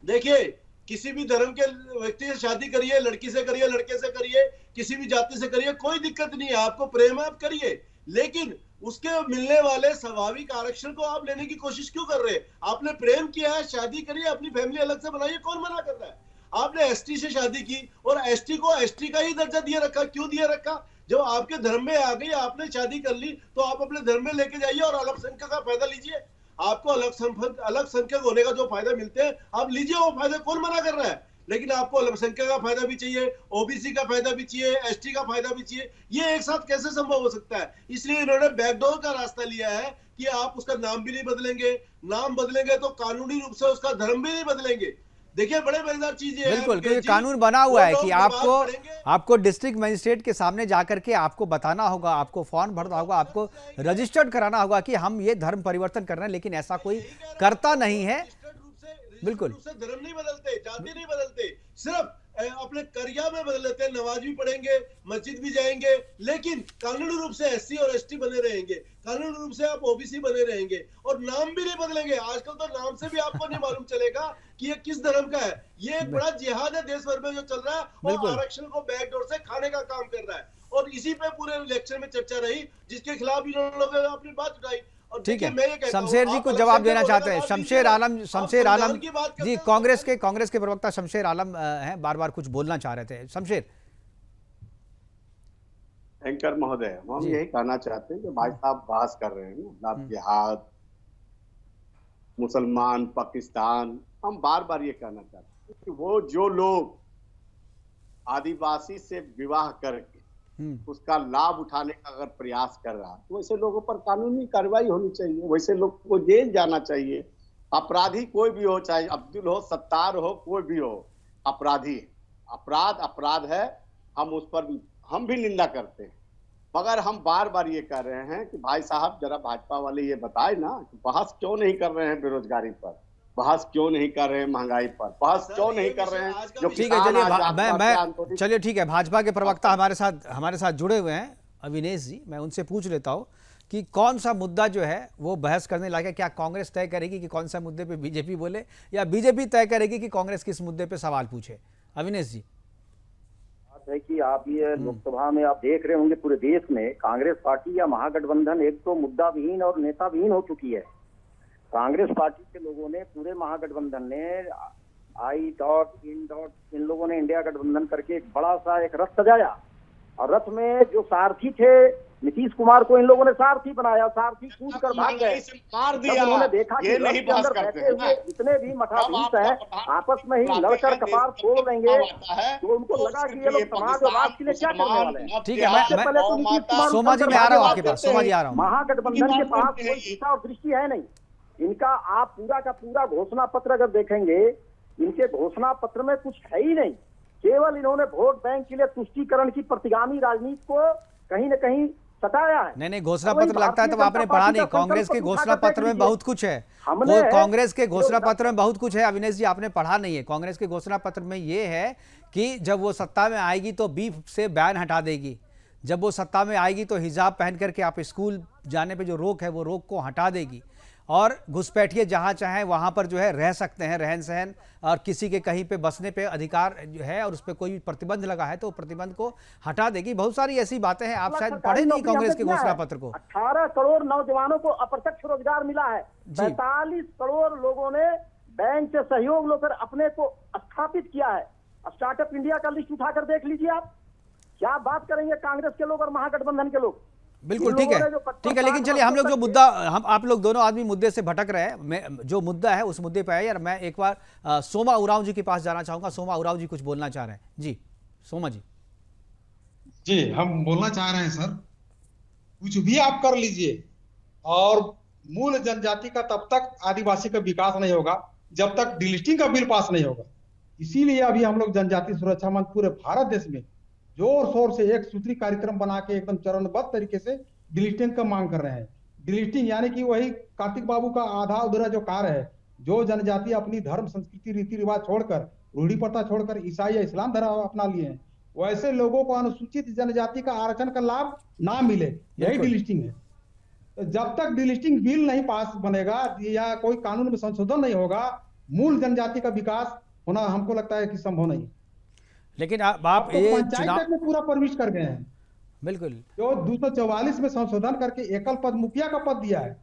देखिए, किसी भी धर्म के व्यक्ति से शादी करिए, लड़की से करिए, लड़के से करिए, किसी भी जाति से करिए, कोई दिक्कत नहीं है। आपको प्रेम है आप करिए, लेकिन उसके मिलने वाले स्वाभाविक आरक्षण को आप लेने की कोशिश क्यों कर रहे हैं? आपने प्रेम किया है, शादी करिए, अपनी फैमिली अलग से बनाइए, कौन मना कर रहा है? आपने एसटी से शादी की और एसटी को एसटी का ही दर्जा दिया रखा। क्यों दिया रखा? जब आपके धर्म में आ गई, आपने शादी कर ली, तो आप अपने धर्म में लेके जाइए और अल्पसंख्यक का फायदा लीजिए। आपको अल्पसंख्यक होने का जो फायदा मिलते हैं आप लीजिए, वो फायदा कौन मना कर रहा है? लेकिन आपको अल्पसंख्यक का फायदा भी चाहिए, ओबीसी का फायदा भी चाहिए, एसटी का फायदा भी चाहिए। ये एक साथ कैसे संभव हो सकता है? इसलिए इन्होंने बैकडोर का रास्ता लिया है कि आप उसका नाम भी नहीं बदलेंगे, नाम बदलेंगे तो कानूनी रूप से उसका धर्म भी नहीं बदलेंगे। देखिए बड़े मजेदार चीज ये है बिल्कुल, मुकेश क्योंकि जी, कानून बना वो हुआ है लोग कि नमाज आपको पढ़ेंगे, आपको डिस्ट्रिक्ट मजिस्ट्रेट के सामने जाकर के आपको बताना होगा, आपको फॉर्म भरना होगा, आपको रजिस्टर्ड कराना होगा कि हम ये धर्म परिवर्तन कर रहे हैं, लेकिन ऐसा कोई करता नहीं है। बिल्कुल। रूप से धर्म नहीं बदलते, जाति नहीं बदलते, सिर्फ अपने करिया में बदल लेते हैं। नमाज भी पढ़ेंगे, मस्जिद भी जाएंगे, लेकिन कानूनी रूप से एससी और एसटी बने रहेंगे, कानूनी रूप से आप ओबीसी बने रहेंगे, और नाम भी नहीं बदलेंगे। आजकल तो नाम से भी आपको नहीं मालूम चलेगा कि ये किस धर्म का है। ये एक बड़ा जिहाद है देश भर में जो चल रहा है, और आरक्षण को बैकडोर से खाने का काम कर रहा है, और इसी पे पूरे इलेक्शन में चर्चा रही, जिसके खिलाफ इन लोगों ने अपनी बात उठाई। ठीक है, शमशेर जी को जवाब देना चाहते हैं। शमशेर आलम जी, कांग्रेस के प्रवक्ता शमशेर आलम हैं, बार बार कुछ बोलना चाह रहे थे। शमशेर। एंकर महोदय, हम यही कहना चाहते हैं कि भाई साहब बहस कर रहे हैं ना, जिहाद, मुसलमान, पाकिस्तान, हम बार बार ये कहना चाहते हैं कि वो जो लोग आदिवासी से विवाह करके उसका लाभ उठाने का अगर प्रयास कर रहा है, तो वैसे लोगों पर कानूनी कार्रवाई होनी चाहिए, वैसे लोग को जेल जाना चाहिए। अपराधी कोई भी हो, चाहे अब्दुल हो, सत्तार हो, कोई भी हो, अपराधी है। अपराध है, हम भी निंदा करते हैं, मगर हम बार बार ये कह रहे हैं कि भाई साहब जरा भाजपा वाले ये बताए ना कि बहस क्यों नहीं कर रहे हैं बेरोजगारी पर, बहस क्यों नहीं कर रहे हैं महंगाई पर, बहस क्यों नहीं कर रहे हैं जो ठीक है, चलिए ठीक है, भाजपा के प्रवक्ता हमारे साथ जुड़े हुए हैं, अविनेश जी, मैं उनसे पूछ लेता हूं कि कौन सा मुद्दा जो है वो बहस करने लायक है। क्या कांग्रेस तय करेगी कि कौन सा मुद्दे पे बीजेपी बोले, या बीजेपी तय करेगी कि कांग्रेस किस मुद्दे पे सवाल पूछे? अविनेश जी। बात है कि आप ये लोकसभा में आप देख रहे होंगे पूरे देश में कांग्रेस पार्टी या महागठबंधन एक तो मुद्दा विहीन और नेता विहीन हो चुकी है। कांग्रेस पार्टी के लोगों ने, पूरे महागठबंधन ने, इन लोगों ने इंडिया गठबंधन करके एक बड़ा सा एक रथ सजाया, और रथ में जो सारथी थे नीतीश कुमार को इन लोगों ने सारथी बनाया, सारथी कूद कर भाग गए। उन्होंने देखा कि रथ के अंदर बैठे हुए जितने भी मठाधीश हैं आपस में ही लड़कर कपार फोड़ देंगे, तो उनको लगा कि ये लोग समाज और राष्ट्र के लिए क्या करने वाले हैं। ठीक है, पहले तो नीतीश कुमार, सोमा जी मैं आ रहा हूं आपके पास, सोमा जी आ रहा हूं। महागठबंधन के पास कोई दिशा और दृष्टि है नहीं इनका। आप पूरा का पूरा घोषणा पत्र अगर देखेंगे, इनके घोषणा पत्र में कुछ है ही नहीं। केवल इन्होंने वोट बैंक के लिए तुष्टीकरण की प्रतिगामी राजनीति को कहीं न कहीं सताया है। नहीं, घोषणा पत्र लगता है तो आपने पढ़ा नहीं। कांग्रेस के घोषणा पत्र में बहुत कुछ है, कांग्रेस के घोषणा पत्र में बहुत कुछ है। अविनेश जी, आपने पढ़ा नहीं है। कांग्रेस के घोषणा पत्र में ये है कि जब वो सत्ता में आएगी तो बीफ से बैन हटा देगी, जब वो सत्ता में आएगी तो हिजाब पहन करके आप स्कूल जाने पे जो रोक है वो रोक को हटा देगी, और घुसपैठिए जहां चाहें वहां पर जो है रह सकते हैं, रहन सहन, और किसी के कहीं पे बसने पे अधिकार जो है और उस पर कोई प्रतिबंध लगा है तो प्रतिबंध को हटा देगी। बहुत सारी ऐसी बातें हैं। आप शायद पढ़े नहीं कांग्रेस के घोषणा पत्र को। 18 करोड़ नौजवानों को अप्रत्यक्ष रोजगार मिला है। 45 करोड़ लोगों ने बैंक से सहयोग लेकर अपने को स्थापित किया है। स्टार्टअप इंडिया का लिस्ट उठाकर देख लीजिए आप। क्या बात करेंगे कांग्रेस के लोग और महागठबंधन के लोग। बिल्कुल ठीक है, लेकिन चलिए हम लोग जो मुद्दा, हम आप लोग दोनों आदमी मुद्दे से भटक रहे हैं। मैं जो मुद्दा है उस मुद्दे पे आए यार। मैं एक बार सोमा उरांव जी के पास जाना चाहूंगा। सोमा उरांव जी कुछ बोलना चाह रहे हैं। जी सोमा जी। जी, हम बोलना चाह रहे हैं सर, कुछ भी आप कर लीजिए और मूल जनजाति का तब तक आदिवासी का विकास नहीं होगा जब तक डिलिस्टिंग का बिल पास नहीं होगा। इसीलिए अभी हम लोग जनजाति सुरक्षा मंच पूरे भारत देश में जोर शोर से एक सूत्री कार्यक्रम बना के एकदम चरणबद्ध तरीके से डिलिस्टिंग का मांग कर रहे हैं। डिलिस्टिंग यानी कि वही कार्तिक बाबू का आधा अधूरा जो कार्य है, जो जनजाति अपनी धर्म संस्कृति रीति रिवाज छोड़कर, रूढ़ी प्रथा छोड़कर ईसाई या इस्लाम धर्म अपना लिए हैं, वैसे लोगों को अनुसूचित जनजाति का आरक्षण का लाभ ना मिले, यही डिलिस्टिंग है। तो जब तक डिलिस्टिंग बिल नहीं पास बनेगा या कोई कानून में संशोधन नहीं होगा, मूल जनजाति का विकास होना हमको लगता है कि संभव नहीं। लेकिन आप ये पंचायत में पूरा प्रविष्ट कर गए हैं। बिल्कुल, जो 244 में संशोधन करके एकल पद मुखिया का पद दिया है।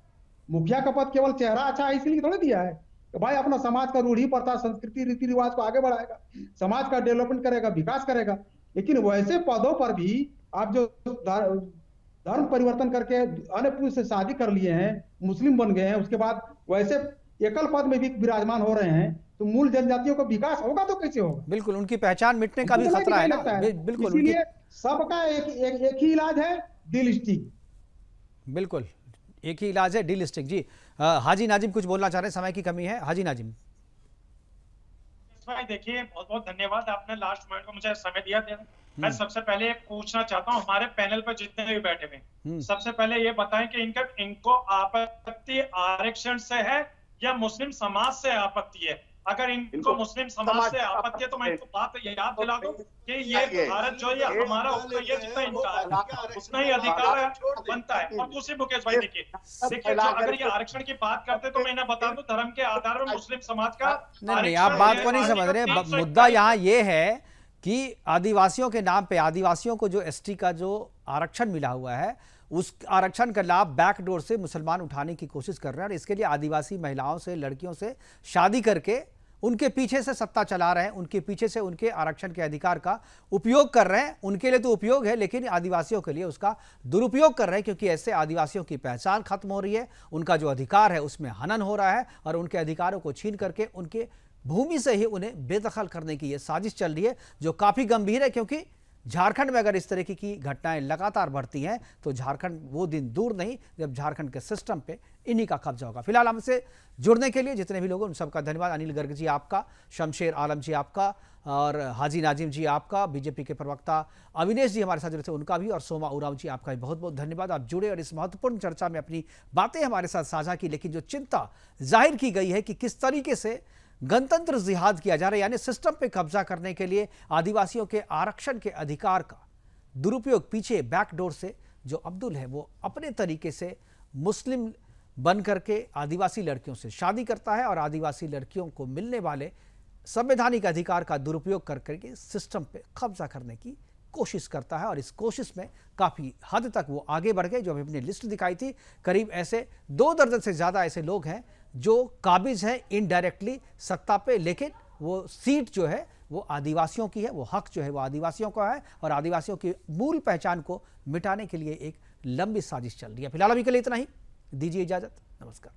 मुखिया का पद केवल चेहरा अच्छा है इसलिए थोड़ी दिया है कि भाई अपना समाज का रूढ़ी प्रथा संस्कृति रीति रिवाज को आगे बढ़ाएगा, समाज का डेवलपमेंट करेगा, विकास करेगा। लेकिन वैसे पदों पर भी आप जो धर्म परिवर्तन करके अन्य पुरुष से शादी कर लिए हैं, मुस्लिम बन गए हैं, उसके बाद वैसे एकल पद में भी विराजमान हो रहे हैं, तो मूल जनजातियों का विकास होगा तो कैसे होगा। बिल्कुल, उनकी पहचान मिटने का भी खतरा है ना। बिल्कुल, इसीलिए सबका एक ही इलाज है, डिलिस्टिंग। बिल्कुल, एक ही इलाज है, डिलिस्टिंग। जी हाजी नाजिम कुछ बोलना चाह रहे हैं, समय की कमी है। हाजी नाजिम। भाई देखिए, बहुत बहुत धन्यवाद, आपने लास्ट मिनट को मुझे समय दिया। मैं सबसे पहले पूछना चाहता हूँ हमारे पैनल पर जितने भी बैठे हुए, सबसे पहले ये बताएं कि इनको आपत्ति आरक्षण से है या मुस्लिम समाज से आपत्ति है? अगर इनको मुस्लिम समाज से आपत्ति है तो मैं इनको बात याद दिला दूं कि ये भारत जो है हमारा, उतना ये जितना इनका उतना ही अधिकार बनता है। और दूसरी मुकेश भाई देखिए, अगर ये आरक्षण की बात करते तो मैं इन्हें बता दूं, धर्म के आधार पर मुस्लिम समाज का नहीं, आप बात को नहीं समझ रहे। मुद्दा यहाँ ये है कि आदिवासियों के नाम पे, आदिवासियों को जो एसटी का जो आरक्षण मिला हुआ है, उस आरक्षण का लाभ बैकडोर से मुसलमान उठाने की कोशिश कर रहे हैं और इसके लिए आदिवासी महिलाओं से, लड़कियों से शादी करके उनके पीछे से सत्ता चला रहे हैं, उनके पीछे से उनके आरक्षण के अधिकार का उपयोग कर रहे हैं। उनके लिए तो उपयोग है, लेकिन आदिवासियों के लिए उसका दुरुपयोग कर रहे हैं, क्योंकि ऐसे आदिवासियों की पहचान खत्म हो रही है, उनका जो अधिकार है उसमें हनन हो रहा है और उनके अधिकारों को छीन करके उनके भूमि से ही उन्हें बेदखल करने की ये साजिश चल रही है, जो काफी गंभीर है। क्योंकि झारखंड में अगर इस तरीके की घटनाएं लगातार बढ़ती हैं तो झारखंड वो दिन दूर नहीं जब झारखंड के सिस्टम पे इन्हीं का कब्जा होगा। फिलहाल हमसे जुड़ने के लिए जितने भी लोग उन सबका धन्यवाद। अनिल गर्ग जी आपका, शमशेर आलम जी आपका और हाजी नाजिम जी आपका, बीजेपी के प्रवक्ता अविनेश जी हमारे साथ जुड़े थे उनका भी, और सोमा उरांव जी आपका भी बहुत बहुत धन्यवाद। आप जुड़े और इस महत्वपूर्ण चर्चा में अपनी बातें हमारे साथ साझा की। लेकिन जो चिंता जाहिर की गई है कि किस तरीके से गणतंत्र जिहाद किया जा रहा है, यानी सिस्टम पे कब्जा करने के लिए आदिवासियों के आरक्षण के अधिकार का दुरुपयोग, पीछे बैकडोर से जो अब्दुल है वो अपने तरीके से मुस्लिम बन करके आदिवासी लड़कियों से शादी करता है और आदिवासी लड़कियों को मिलने वाले संवैधानिक अधिकार का दुरुपयोग कर करके सिस्टम पे कब्जा करने की कोशिश करता है। और इस कोशिश में काफ़ी हद तक वो आगे बढ़ गए। जो अभी अपनी लिस्ट दिखाई थी, करीब ऐसे 2 दर्जन से ज़्यादा ऐसे लोग हैं जो काबिज हैं इनडायरेक्टली सत्ता पे, लेकिन वो सीट जो है वो आदिवासियों की है, वो हक जो है वो आदिवासियों का है और आदिवासियों की मूल पहचान को मिटाने के लिए एक लंबी साजिश चल रही है। फिलहाल अभी के लिए इतना ही, दीजिए इजाज़त, नमस्कार।